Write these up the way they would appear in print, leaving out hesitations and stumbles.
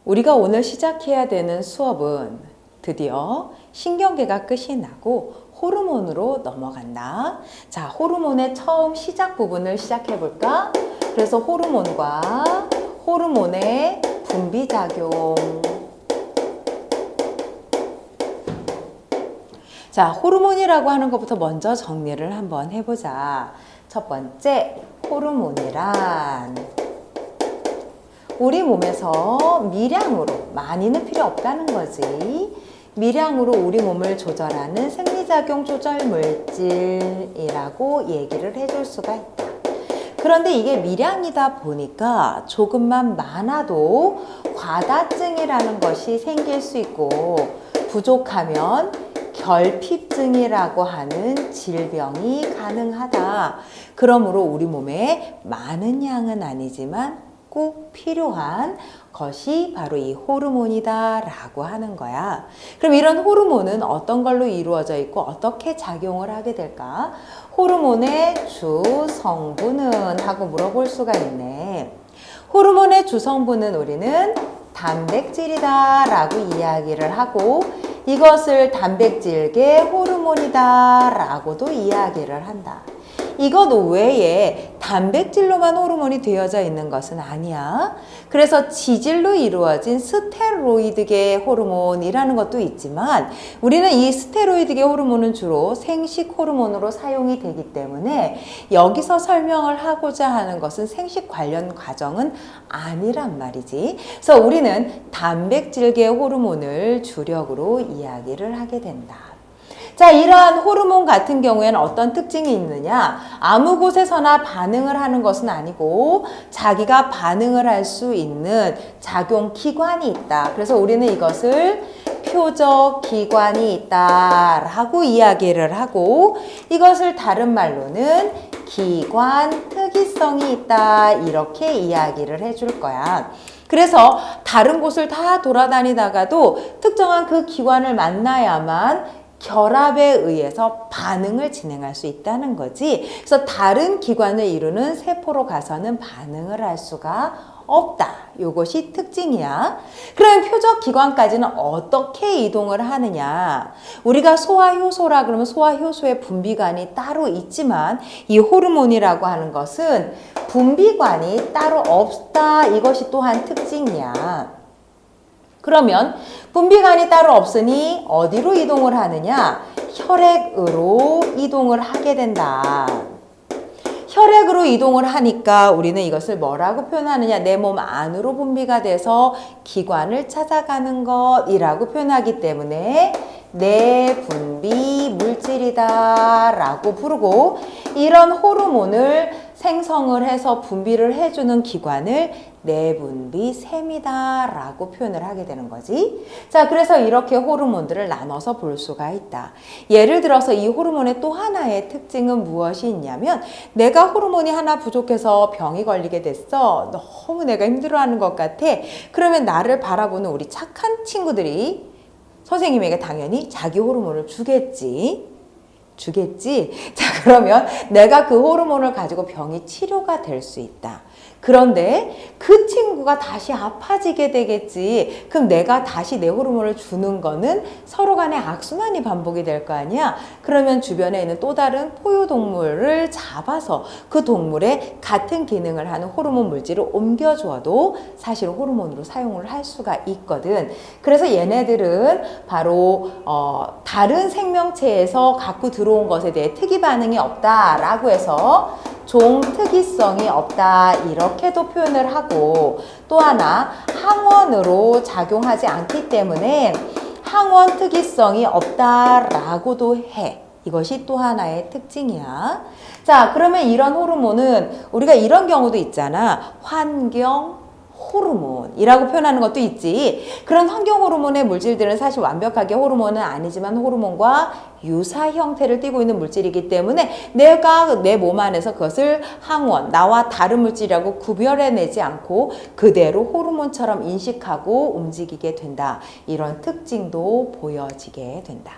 우리가 오늘 시작해야 되는 수업은 드디어 신경계가 끝이 나고 호르몬으로 넘어간다. 자, 호르몬의 처음 시작 부분을 시작해 볼까? 그래서 호르몬과 호르몬의 분비작용. 자, 호르몬이라고 하는 것부터 먼저 정리를 한번 해보자. 첫 번째, 호르몬이란 우리 몸에서 미량으로, 많이는 필요 없다는 거지. 미량으로 우리 몸을 조절하는 생리작용 조절 물질이라고 얘기를 해줄 수가 있다. 그런데 이게 미량이다 보니까 조금만 많아도 과다증이라는 것이 생길 수 있고, 부족하면 결핍증이라고 하는 질병이 가능하다. 그러므로 우리 몸에 많은 양은 아니지만 꼭 필요한 것이 바로 이 호르몬이다 라고 하는 거야. 그럼 이런 호르몬은 어떤 걸로 이루어져 있고 어떻게 작용을 하게 될까? 호르몬의 주 성분은? 하고 물어볼 수가 있네. 호르몬의 주 성분은 우리는 단백질이다 라고 이야기를 하고, 이것을 단백질계 호르몬이다 라고도 이야기를 한다. 이것 외에 단백질로만 호르몬이 되어져 있는 것은 아니야. 그래서 지질로 이루어진 스테로이드계 호르몬이라는 것도 있지만, 우리는 이 스테로이드계 호르몬은 주로 생식 호르몬으로 사용이 되기 때문에 여기서 설명을 하고자 하는 것은 생식 관련 과정은 아니란 말이지. 그래서 우리는 단백질계 호르몬을 주력으로 이야기를 하게 된다. 자, 이러한 호르몬 같은 경우에는 어떤 특징이 있느냐? 아무 곳에서나 반응을 하는 것은 아니고 자기가 반응을 할 수 있는 작용 기관이 있다. 그래서 우리는 이것을 표적 기관이 있다라고 이야기를 하고, 이것을 다른 말로는 기관 특이성이 있다 이렇게 이야기를 해줄 거야. 그래서 다른 곳을 다 돌아다니다가도 특정한 그 기관을 만나야만 결합에 의해서 반응을 진행할 수 있다는 거지. 그래서 다른 기관을 이루는 세포로 가서는 반응을 할 수가 없다. 이것이 특징이야. 그럼 표적 기관까지는 어떻게 이동을 하느냐? 우리가 소화효소라 그러면 소화효소의 분비관이 따로 있지만, 이 호르몬이라고 하는 것은 분비관이 따로 없다. 이것이 또한 특징이야. 그러면 분비관이 따로 없으니 어디로 이동을 하느냐? 혈액으로 이동을 하게 된다. 혈액으로 이동을 하니까 우리는 이것을 뭐라고 표현하느냐? 내 몸 안으로 분비가 돼서 기관을 찾아가는 것이라고 표현하기 때문에 내분비 물질이다 라고 부르고, 이런 호르몬을 생성을 해서 분비를 해주는 기관을 내분비샘이다 라고 표현을 하게 되는 거지. 자, 그래서 이렇게 호르몬들을 나눠서 볼 수가 있다. 예를 들어서 이 호르몬의 또 하나의 특징은 무엇이 있냐면, 내가 호르몬이 하나 부족해서 병이 걸리게 됐어. 너무 내가 힘들어하는 것 같아. 그러면 나를 바라보는 우리 착한 친구들이 선생님에게 당연히 자기 호르몬을 주겠지. 자, 그러면 내가 그 호르몬을 가지고 병이 치료가 될 수 있다. 그런데 그 친구가 다시 아파지게 되겠지. 그럼 내가 다시 내 호르몬을 주는 거는 서로 간에 악순환이 반복이 될 거 아니야. 그러면 주변에 있는 또 다른 포유동물을 잡아서 그 동물에 같은 기능을 하는 호르몬 물질을 옮겨줘도 사실 호르몬으로 사용을 할 수가 있거든. 그래서 얘네들은 바로 다른 생명체에서 갖고 들어온 것에 대해 특이 반응이 없다라고 해서 종특이성이 없다 이렇게도 표현을 하고, 또 하나 항원으로 작용하지 않기 때문에 항원 특이성이 없다라고도 해. 이것이 또 하나의 특징이야. 자, 그러면 이런 호르몬은 우리가 이런 경우도 있잖아. 환경 호르몬이라고 표현하는 것도 있지. 그런 환경 호르몬의 물질들은 사실 완벽하게 호르몬은 아니지만 호르몬과 유사 형태를 띠고 있는 물질이기 때문에 내가 내 몸 안에서 그것을 항원, 나와 다른 물질이라고 구별해내지 않고 그대로 호르몬처럼 인식하고 움직이게 된다. 이런 특징도 보여지게 된다.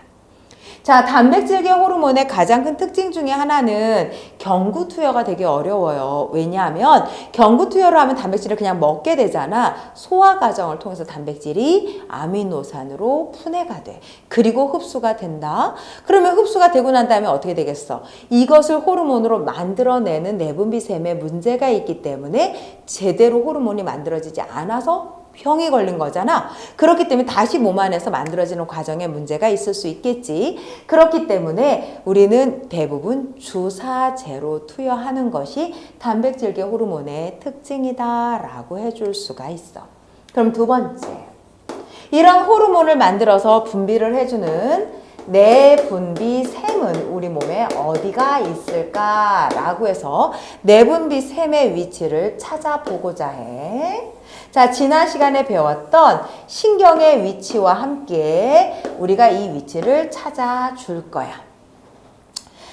자, 단백질계 호르몬의 가장 큰 특징 중에 하나는 경구투여가 되게 어려워요. 왜냐하면 경구투여를 하면 단백질을 그냥 먹게 되잖아. 소화 과정을 통해서 단백질이 아미노산으로 분해가 돼. 그리고 흡수가 된다. 그러면 흡수가 되고 난 다음에 어떻게 되겠어? 이것을 호르몬으로 만들어내는 내분비샘에 문제가 있기 때문에 제대로 호르몬이 만들어지지 않아서 병이 걸린 거잖아. 그렇기 때문에 다시 몸 안에서 만들어지는 과정에 문제가 있을 수 있겠지. 그렇기 때문에 우리는 대부분 주사제로 투여하는 것이 단백질계 호르몬의 특징이다라고 해줄 수가 있어. 그럼 두 번째, 이런 호르몬을 만들어서 분비를 해주는 내분비샘은 우리 몸에 어디가 있을까라고 해서 내분비샘의 위치를 찾아보고자 해. 자, 지난 시간에 배웠던 신경의 위치와 함께 우리가 이 위치를 찾아줄 거야.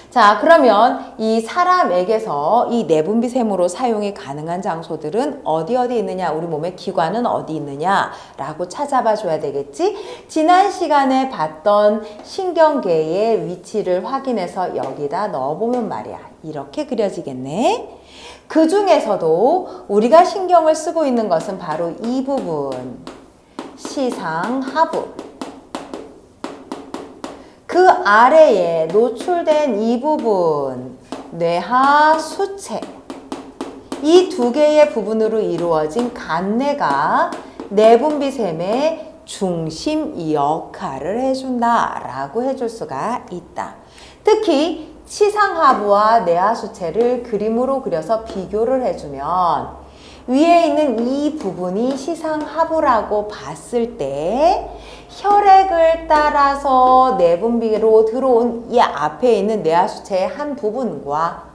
자, 그러면 이 사람에게서 이 내분비샘으로 사용이 가능한 장소들은 어디 있느냐, 우리 몸의 기관은 어디 있느냐라고 찾아봐 줘야 되겠지. 지난 시간에 봤던 신경계의 위치를 확인해서 여기다 넣어보면 말이야, 이렇게 그려지겠네. 그 중에서도 우리가 신경을 쓰고 있는 것은 바로 이 부분, 시상하부. 그 아래에 노출된 이 부분, 뇌하수체. 이 두 개의 부분으로 이루어진 간내가 내분비샘의 중심 역할을 해준다라고 해줄 수가 있다. 특히 시상하부와 뇌하수체를 그림으로 그려서 비교를 해주면 위에 있는 이 부분이 시상하부라고 봤을 때 혈액을 따라서 내분비로 들어온 이 앞에 있는 뇌하수체의 한 부분과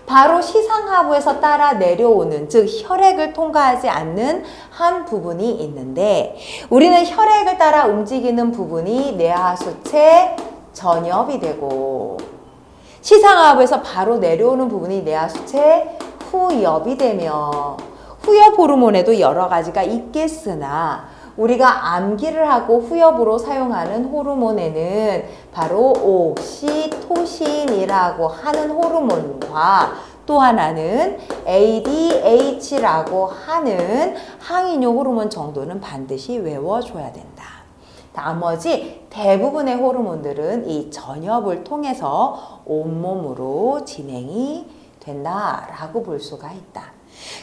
바로 시상하부에서 따라 내려오는, 즉 혈액을 통과하지 않는 한 부분이 있는데, 우리는 혈액을 따라 움직이는 부분이 뇌하수체 전엽이 되고 시상하부에서 바로 내려오는 부분이 뇌하수체 후엽이 되며, 후엽 호르몬에도 여러 가지가 있겠으나 우리가 암기를 하고 후엽으로 사용하는 호르몬에는 바로 옥시토신이라고 하는 호르몬과 또 하나는 ADH라고 하는 항이뇨 호르몬 정도는 반드시 외워줘야 된다. 나머지 대부분의 호르몬들은 이 전엽을 통해서 온몸으로 진행이 된다라고 볼 수가 있다.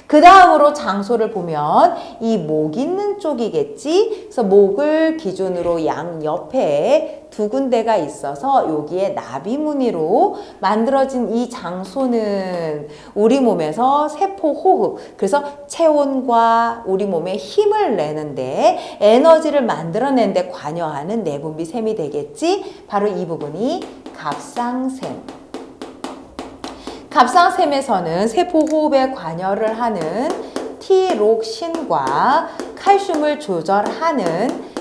그 다음으로 장소를 보면 이 목 있는 쪽이겠지. 그래서 목을 기준으로 양옆에 두 군데가 있어서 여기에 나비무늬로 만들어진 이 장소는 우리 몸에서 세포 호흡, 그래서 체온과 우리 몸에 힘을 내는데, 에너지를 만들어내는데 관여하는 내분비샘이 되겠지. 바로 이 부분이 갑상샘. 갑상샘에서는 세포 호흡에 관여를 하는 티록신과 칼슘을 조절하는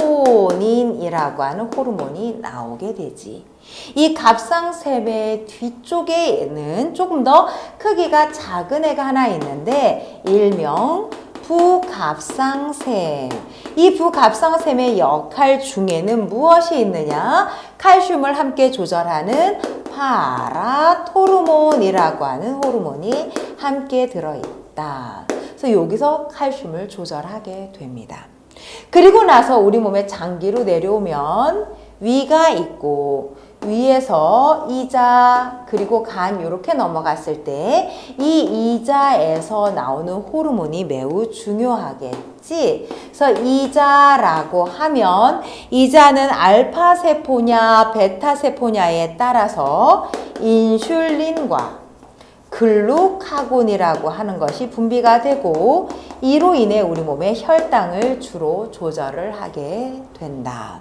칼시토닌이라고 하는 호르몬이 나오게 되지. 이 갑상샘의 뒤쪽에는 조금 더 크기가 작은 애가 하나 있는데 일명 부갑상샘. 이 부갑상샘의 역할 중에는 무엇이 있느냐? 칼슘을 함께 조절하는 파라토르몬이라고 하는 호르몬이 함께 들어있다. 그래서 여기서 칼슘을 조절하게 됩니다. 그리고 나서 우리 몸에 장기로 내려오면 위가 있고, 위에서 이자 그리고 간 이렇게 넘어갔을 때 이 이자에서 나오는 호르몬이 매우 중요하겠지. 그래서 이자라고 하면 이자는 알파 세포냐 베타 세포냐에 따라서 인슐린과 글루카곤이라고 하는 것이 분비가 되고, 이로 인해 우리 몸의 혈당을 주로 조절을 하게 된다.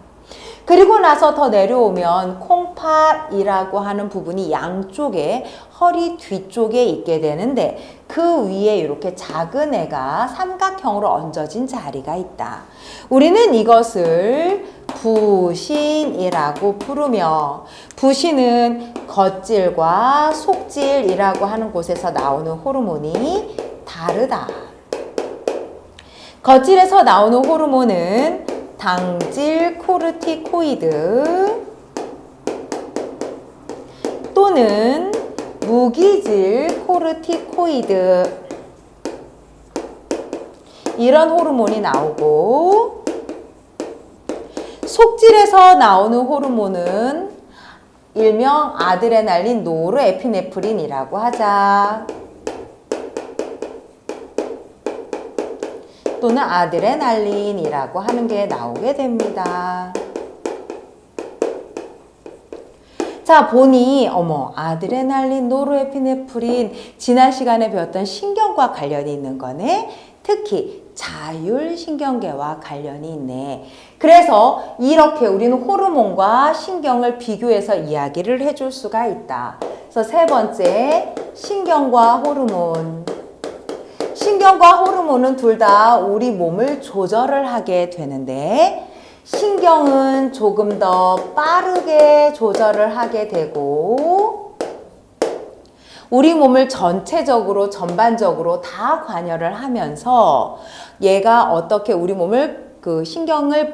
그리고 나서 더 내려오면 콩팥이라고 하는 부분이 양쪽에 허리 뒤쪽에 있게 되는데, 그 위에 이렇게 작은 애가 삼각형으로 얹어진 자리가 있다. 우리는 이것을 부신이라고 부르며, 부신은 겉질과 속질이라고 하는 곳에서 나오는 호르몬이 다르다. 겉질에서 나오는 호르몬은 당질 코르티코이드 또는 무기질 코르티코이드 이런 호르몬이 나오고, 속질에서 나오는 호르몬은 일명 아드레날린, 노르에피네프린이라고 하자. 또는 아드레날린이라고 하는 게 나오게 됩니다. 자, 보니 어머, 아드레날린, 노르에피네프린 지난 시간에 배웠던 신경과 관련이 있는 거네. 특히 자율신경계와 관련이 있네. 그래서 이렇게 우리는 호르몬과 신경을 비교해서 이야기를 해줄 수가 있다. 그래서 세 번째, 신경과 호르몬. 신경과 호르몬은 둘 다 우리 몸을 조절을 하게 되는데, 신경은 조금 더 빠르게 조절을 하게 되고, 우리 몸을 전체적으로, 전반적으로 다 관여를 하면서 얘가 어떻게 우리 몸을 그 신경을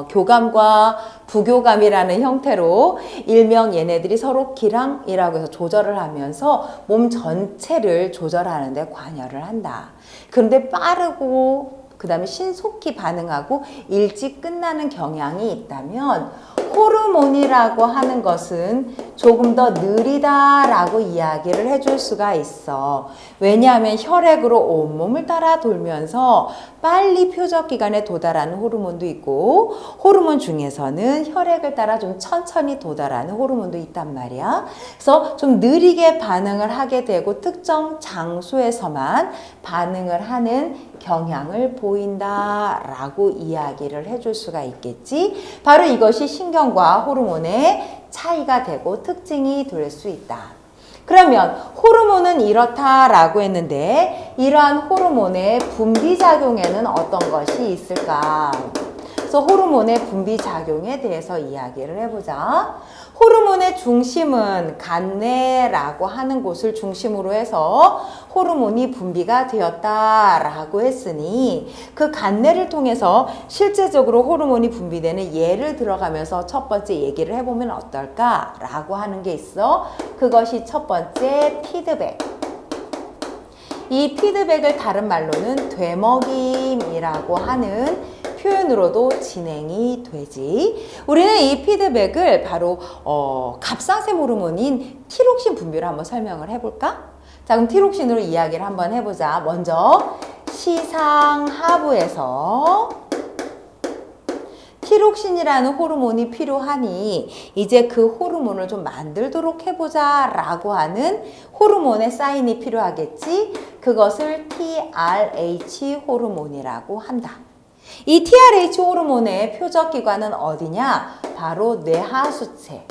교감과 부교감이라는 형태로 일명 얘네들이 서로 기랑이라고 해서 조절을 하면서 몸 전체를 조절하는 데 관여를 한다. 그런데 빠르고 그 다음에 신속히 반응하고 일찍 끝나는 경향이 있다면, 호르몬이라고 하는 것은 조금 더 느리다라고 이야기를 해줄 수가 있어. 왜냐하면 혈액으로 온몸을 따라 돌면서 빨리 표적기관에 도달하는 호르몬도 있고, 호르몬 중에서는 혈액을 따라 좀 천천히 도달하는 호르몬도 있단 말이야. 그래서 좀 느리게 반응을 하게 되고 특정 장소에서만 반응을 하는 경향을 보인다라고 이야기를 해줄 수가 있겠지. 바로 이것이 신경과 호르몬의 차이가 되고 특징이 될 수 있다. 그러면 호르몬은 이렇다라고 했는데, 이러한 호르몬의 분비작용에는 어떤 것이 있을까? 그래서 호르몬의 분비작용에 대해서 이야기를 해보자. 호르몬의 중심은 간내라고 하는 곳을 중심으로 해서 호르몬이 분비가 되었다라고 했으니, 그 간내를 통해서 실제적으로 호르몬이 분비되는 예를 들어가면서 첫 번째 얘기를 해보면 어떨까라고 하는 게 있어. 그것이 첫 번째 피드백. 이 피드백을 다른 말로는 되먹임이라고 하는 표현으로도 진행이 되지. 우리는 이 피드백을 바로 갑상샘 호르몬인 티록신 분비를 한번 설명을 해볼까? 자, 그럼 티록신으로 이야기를 한번 해보자. 먼저 시상하부에서 티록신이라는 호르몬이 필요하니 이제 그 호르몬을 좀 만들도록 해보자 라고 하는 호르몬의 사인이 필요하겠지. 그것을 TRH 호르몬이라고 한다. 이 TRH 호르몬의 표적기관은 어디냐? 바로 뇌하수체.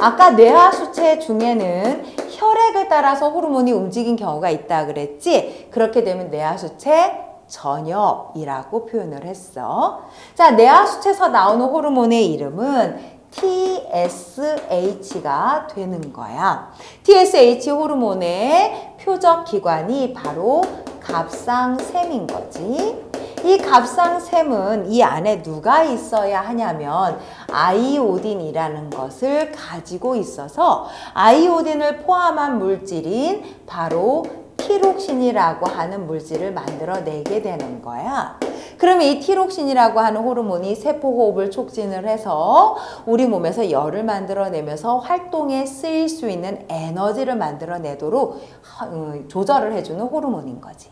아까 뇌하수체 중에는 혈액을 따라서 호르몬이 움직인 경우가 있다 그랬지? 그렇게 되면 뇌하수체 전엽이라고 표현을 했어. 자, 뇌하수체에서 나오는 호르몬의 이름은 TSH가 되는 거야. TSH 호르몬의 표적기관이 바로 갑상샘인 거지. 이 갑상샘은 이 안에 누가 있어야 하냐면 아이오딘이라는 것을 가지고 있어서 아이오딘을 포함한 물질인 바로 티록신이라고 하는 물질을 만들어내게 되는 거야. 그러면 이 티록신이라고 하는 호르몬이 세포호흡을 촉진을 해서 우리 몸에서 열을 만들어내면서 활동에 쓰일 수 있는 에너지를 만들어내도록 조절을 해주는 호르몬인 거지.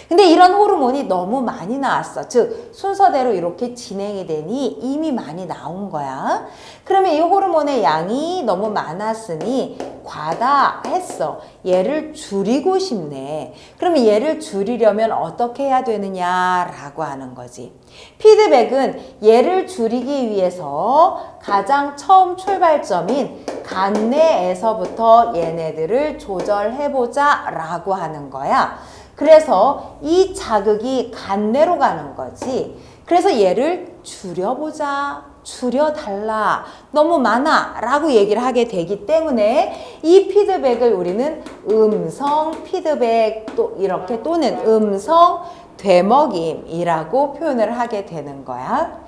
근데 이런 호르몬이 너무 많이 나왔어. 즉 순서대로 이렇게 진행이 되니 이미 많이 나온 거야. 그러면 이 호르몬의 양이 너무 많았으니 과다했어. 얘를 줄이고 싶네. 그러면 얘를 줄이려면 어떻게 해야 되느냐라고 하는 거지. 피드백은 얘를 줄이기 위해서 가장 처음 출발점인 간내에서부터 얘네들을 조절해보자 라고 하는 거야. 그래서 이 자극이 간내로 가는 거지. 그래서 얘를 줄여보자, 줄여달라, 너무 많아 라고 얘기를 하게 되기 때문에 이 피드백을 우리는 음성 피드백 또 이렇게 또는 음성 되먹임이라고 표현을 하게 되는 거야.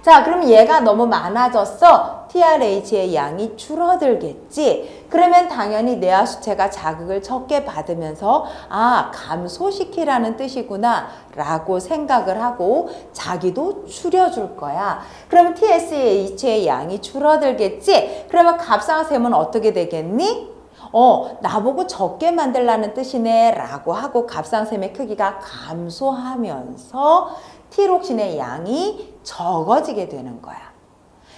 자, 그럼 얘가 너무 많아졌어. TRH의 양이 줄어들겠지. 그러면 당연히 뇌하수체가 자극을 적게 받으면서 아, 감소시키라는 뜻이구나 라고 생각을 하고 자기도 줄여줄 거야. 그러면 TSH의 양이 줄어들겠지. 그러면 갑상샘은 어떻게 되겠니? 나보고 적게 만들라는 뜻이네 라고 하고 갑상샘의 크기가 감소하면서 티록신의 양이 적어지게 되는 거야.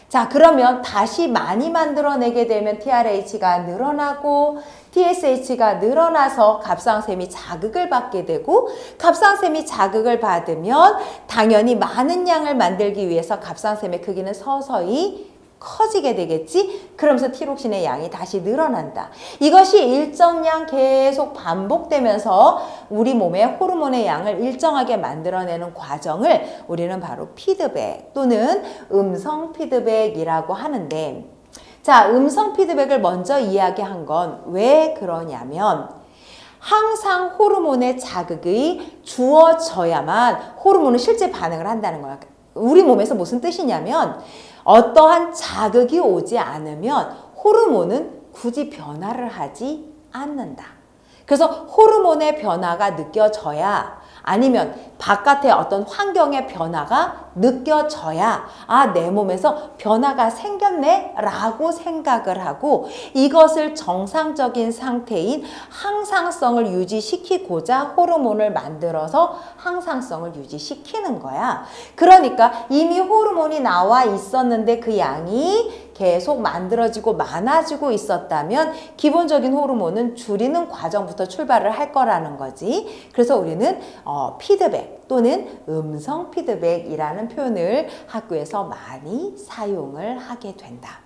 자, 그러면 다시 많이 만들어내게 되면 TRH가 늘어나고 TSH가 늘어나서 갑상샘이 자극을 받게 되고 갑상샘이 자극을 받으면 당연히 많은 양을 만들기 위해서 갑상샘의 크기는 서서히 커지게 되겠지? 그러면서 티록신의 양이 다시 늘어난다. 이것이 일정량 계속 반복되면서 우리 몸의 호르몬의 양을 일정하게 만들어내는 과정을 우리는 바로 피드백 또는 음성 피드백이라고 하는데, 자, 음성 피드백을 먼저 이야기한 건 왜 그러냐면 항상 호르몬의 자극이 주어져야만 호르몬은 실제 반응을 한다는 거야. 우리 몸에서 무슨 뜻이냐면 어떠한 자극이 오지 않으면 호르몬은 굳이 변화를 하지 않는다. 그래서 호르몬의 변화가 느껴져야 아니면 바깥의 어떤 환경의 변화가 느껴져야 아, 내 몸에서 변화가 생겼네 라고 생각을 하고 이것을 정상적인 상태인 항상성을 유지시키고자 호르몬을 만들어서 항상성을 유지시키는 거야. 그러니까 이미 호르몬이 나와 있었는데 그 양이 계속 만들어지고 많아지고 있었다면 기본적인 호르몬은 줄이는 과정부터 출발을 할 거라는 거지. 그래서 우리는 피드백 또는 음성 피드백이라는 표현을 학교에서 많이 사용을 하게 된다.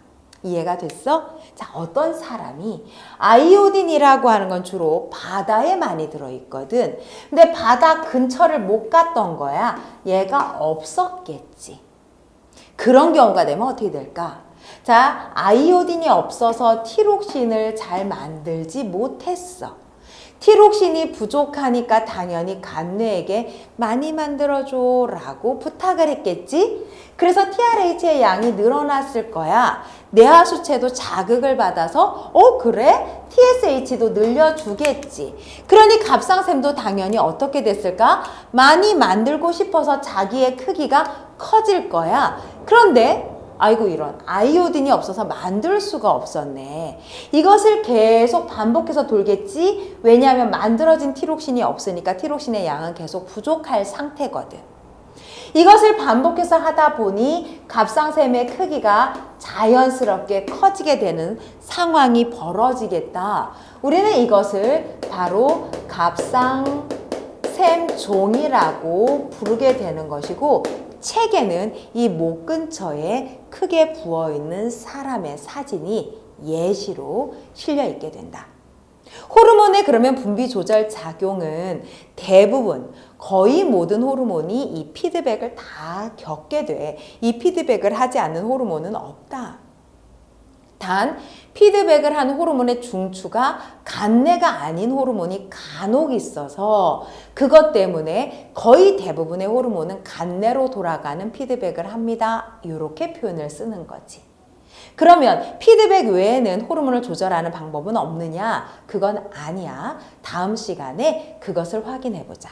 이해가 됐어? 자, 어떤 사람이 아이오딘이라고 하는 건 주로 바다에 많이 들어있거든. 근데 바다 근처를 못 갔던 거야. 얘가 없었겠지. 그런 경우가 되면 어떻게 될까? 자, 아이오딘이 없어서 티록신을 잘 만들지 못했어. 티록신이 부족하니까 당연히 간뇌에게 많이 만들어줘 라고 부탁을 했겠지? 그래서 TRH의 양이 늘어났을 거야. 뇌하수체도 자극을 받아서 그래? TSH도 늘려주겠지. 그러니 갑상샘도 당연히 어떻게 됐을까? 많이 만들고 싶어서 자기의 크기가 커질 거야. 그런데 아이고 이런 아이오딘이 없어서 만들 수가 없었네. 이것을 계속 반복해서 돌겠지. 왜냐하면 만들어진 티록신이 없으니까 티록신의 양은 계속 부족할 상태거든. 이것을 반복해서 하다 보니 갑상샘의 크기가 자연스럽게 커지게 되는 상황이 벌어지겠다. 우리는 이것을 바로 갑상샘종이라고 부르게 되는 것이고 책에는 이 목 근처에 크게 부어있는 사람의 사진이 예시로 실려 있게 된다. 호르몬의 그러면 분비 조절 작용은 대부분 거의 모든 호르몬이 이 피드백을 다 겪게 돼. 이 피드백을 하지 않는 호르몬은 없다. 단 피드백을 하는 호르몬의 중추가 간내가 아닌 호르몬이 간혹 있어서 그것 때문에 거의 대부분의 호르몬은 간내로 돌아가는 피드백을 합니다. 이렇게 표현을 쓰는 거지. 그러면 피드백 외에는 호르몬을 조절하는 방법은 없느냐? 그건 아니야. 다음 시간에 그것을 확인해 보자.